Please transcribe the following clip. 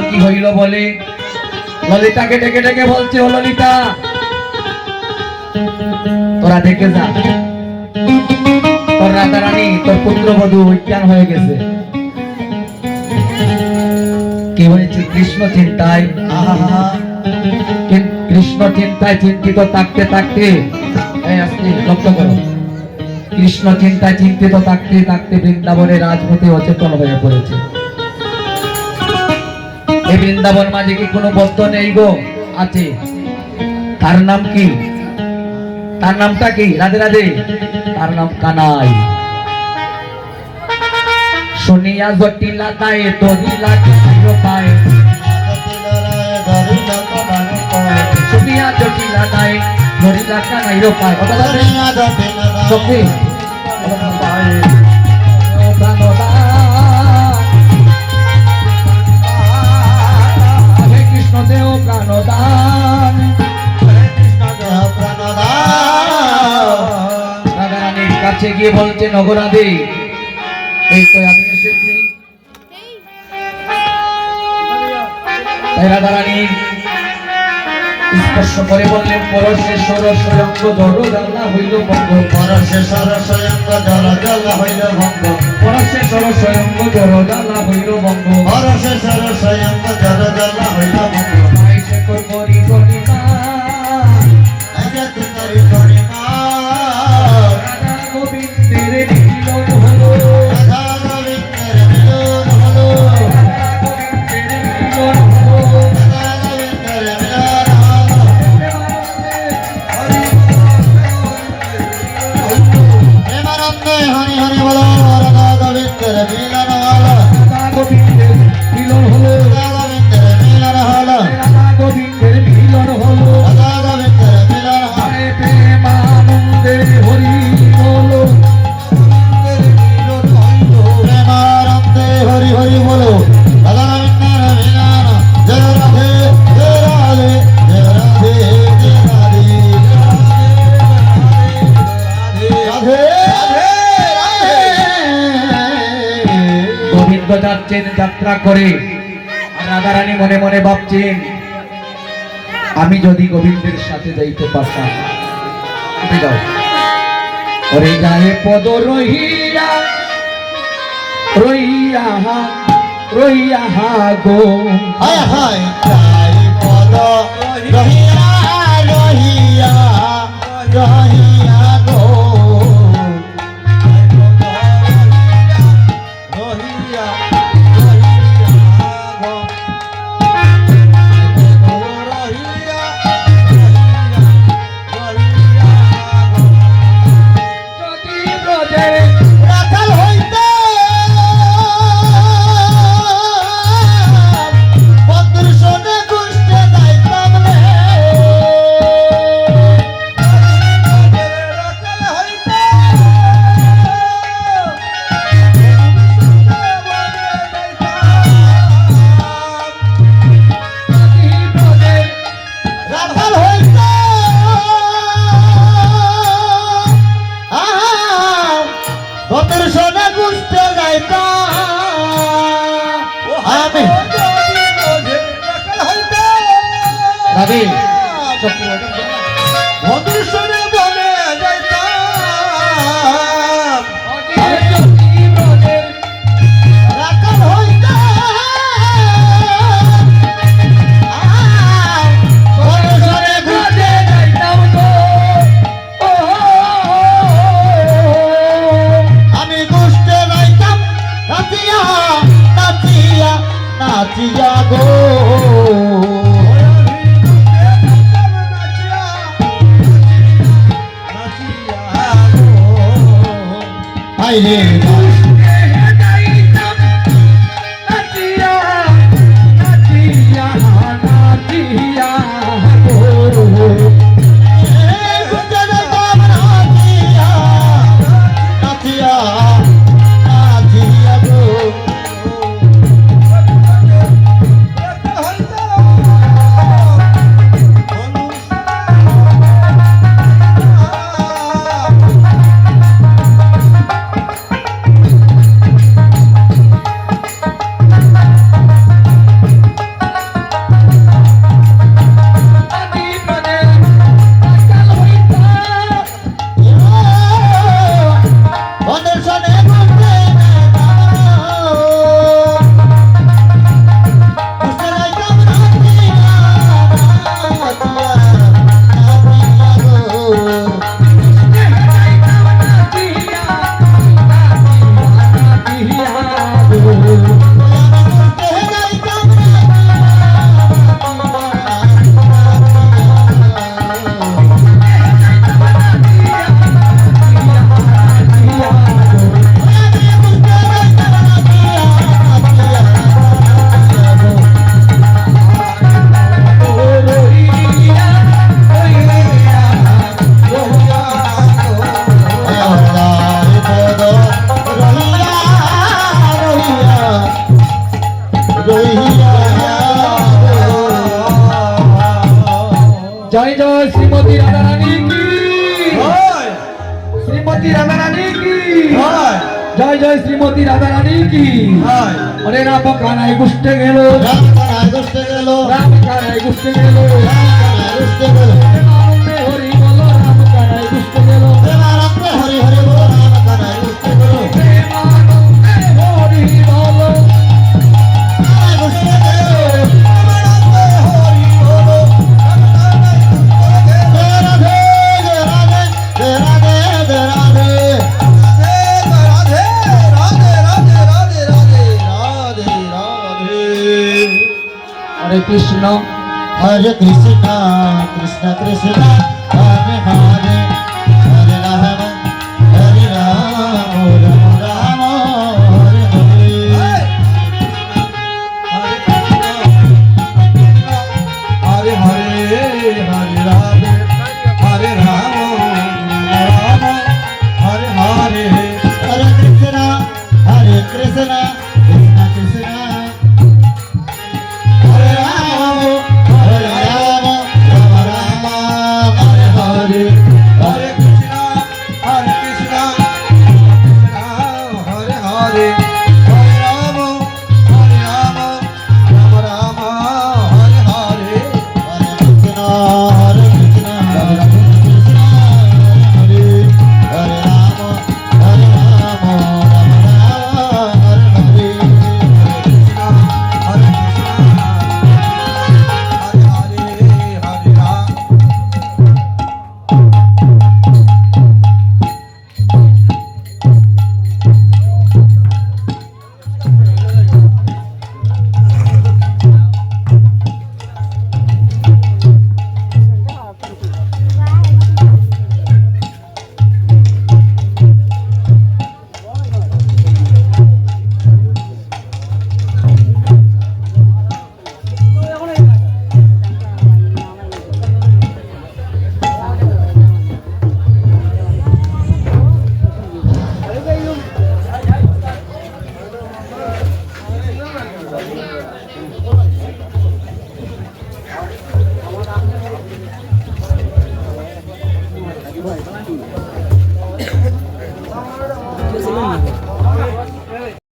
কি হইল বলে ললিতাকে ডেকে ডেকে বলছে, ও ললিতা তোরা দেখে যা, তোর রাধারানী তোর পুত্রবধূ অজ্ঞান হয়ে গেছে। কি হয়েছে? কৃষ্ণ চিন্তায়, কৃষ্ণ চিন্তায় চিন্তিত থাকতে থাকতে, লক্ষ্য করো, কৃষ্ণ চিন্তায় চিন্তিত থাকতে থাকতে বৃন্দাবনের রাজপথে অচেতন হয়ে পড়েছে। এই বৃন্দাবন মাঝে কি কোনো বস্তু নেই গো? আছে। তার নাম কি? তার নামটা কি? রাধে রাধে। তার নাম কানাই। শুনিয়া জটিলা দায়ে দরিলা কানাইর পায়, শুনিয়া জটিলা দায়ে দরিলা কানাইর পায়। সত্যি কৃষ্ণ দেও প্রাণদান, রাধারানীর কাছে গিয়ে বলছে, নগরাধে এই তো আমি এসেছি। তাই রাধারানী স্পর্শ করে বললেন, পরশে সরস্বয়ঙ্গ জড় জ্বালা হইল ভঙ্গ, পরশে সরস্বয়ঙ্গ জড় জ্বালা হইল ভঙ্গ, পরশে সরস্বয়ঙ্গ জড় জ্বালা হইল ভঙ্গ, পরশে সরস্বয়ঙ্গ জড় জ্বালা হইল ভঙ্গ। আইসে করি করি মা, আইসে করি করি মা, রাধা গোবিন্দের মিলন হলো, রাধা গোবিন্দের মিলন হলো, রাধা গোবিন্দের মিলন হলো, রাধা গোবিন্দের মিলন হলো। প্রেমানন্দে হরি হরি বলো, রাধা গোবিন্দের মিলন হলো, রাধা গোবিন্দের মিলন হলো, রাধা গোবিন্দের মিলন হলো, রাধা গোবিন্দের মিলন হলো, রাধা গোবিন্দের মিলন হলো। প্রেমানন্দে হরি বলো, প্রেমানন্দে হরি হরি বলো, রাধা গোবিন্দের মিলন। জয় রাধে জয় রাধে জয় রাধে জয় রাধে রাধে রাধে। গোবিন্দ যাচ্ছেন যাত্রা করে, আর রাধারানী মনে মনে ভাবছেন, আমি যদি গোবিন্দের সাথে যাইতে পারতাম। যাও ওরে গায়ে পদ রহিয়া রহিয়া রহিয়া গো, হায় হায় গায়ে পদ রহিয়া রহিয়া রহিয়া গো, রহিয়া জয় জয় শ্রীমতী রাধা রানী কি হয় শ্রীমতী রাধা রানী কি হয় জয় জয় শ্রীমতী রাধা রানী কি হয় অরে রাম কানাই গুষ্টে গেল রাম কানাই গুষ্টে গেল রাম কানাই গুষ্টে গেল রাম কানাই গুষ্টে গেল প্রেমানন্দে হরি বল রাম কানাই গুষ্টে গেল প্রেমানন্দে হরি হরি বল রাম কানাই গুষ্টে গেল প্রেমানন্দে হরি বল কানাই গুষ্টে গেল প্রেমানন্দে হরি বল রাম কানাই গুষ্টে গেল রাধে রাধে রাধে রাধে রাধে হরে কৃষ্ণ হরে কৃষ্ণ